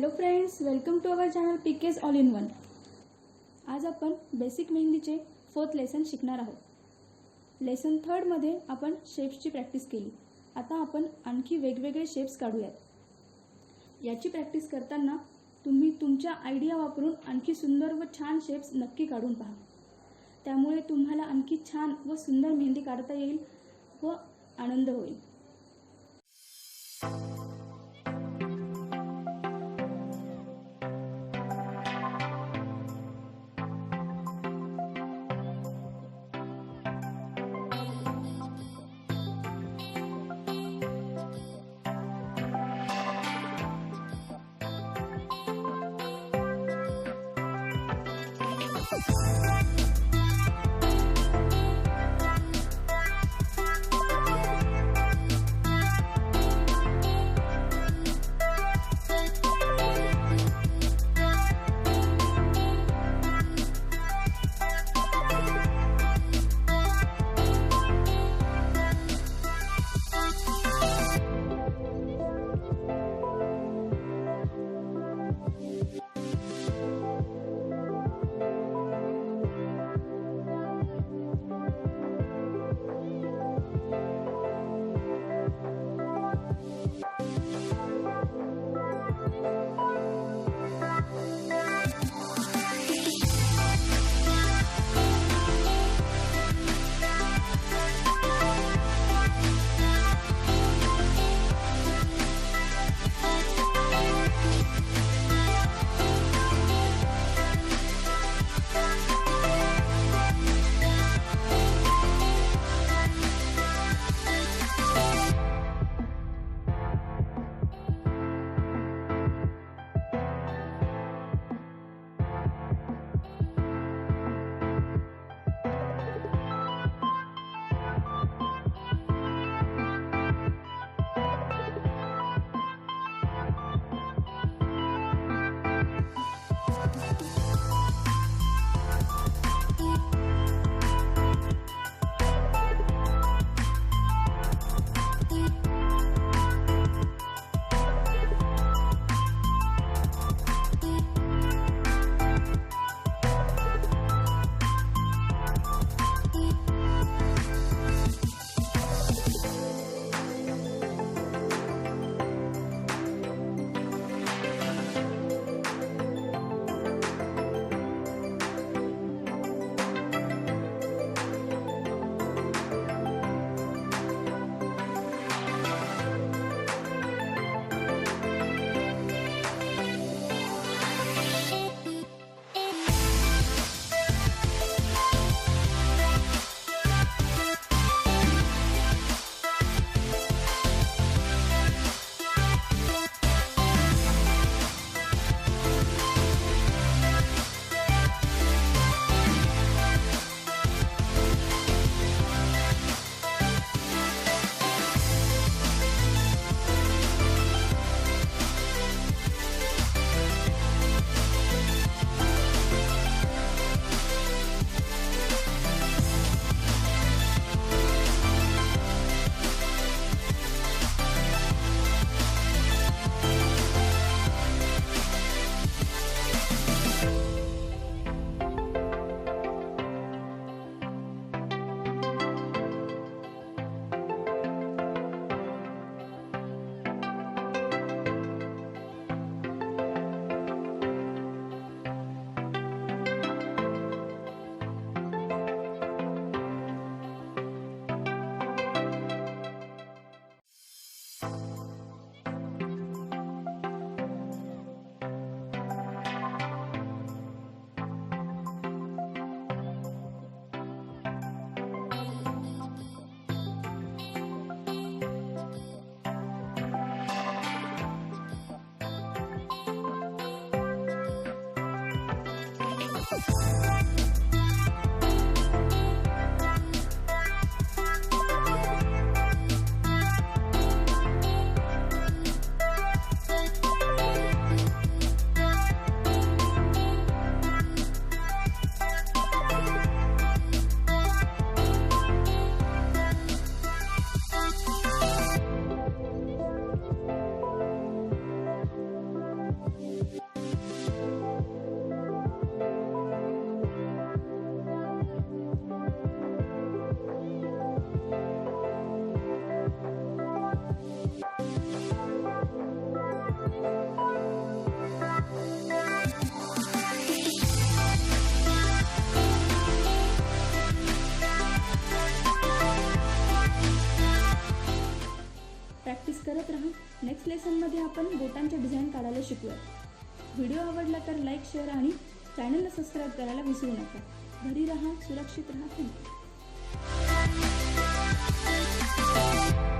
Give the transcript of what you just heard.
Hello friends, welcome to our channel PKs all in one. आज आपण basic मेहंदीचे 4th lesson शिकणार आहोत। Lesson 3rd मध्ये आपण शेप्सची प्रॅक्टिस केली। आता आपण आणखी वेगवेगळे शेप्स काढूयात। याची प्रॅक्टिस करताना तुम्ही तुमच्या आयडिया वापरून आणखी सुंदर व छान शेप्स नक्की काढून पहा। त्यामुळे तुम्हाला आणखी छान व सुंदर मेहंदी काढता येईल व आनंद होईल। नेक्स्ट लेसनमध्ये आपण बोटांचे डिझाईन काढायला शिकूया. व्हिडिओ आवडला तर लाईक, शेअर आणि चॅनलला सबस्क्राईब करायला विसरू नका. घरी राहा, सुरक्षित राहा. थँक्यू.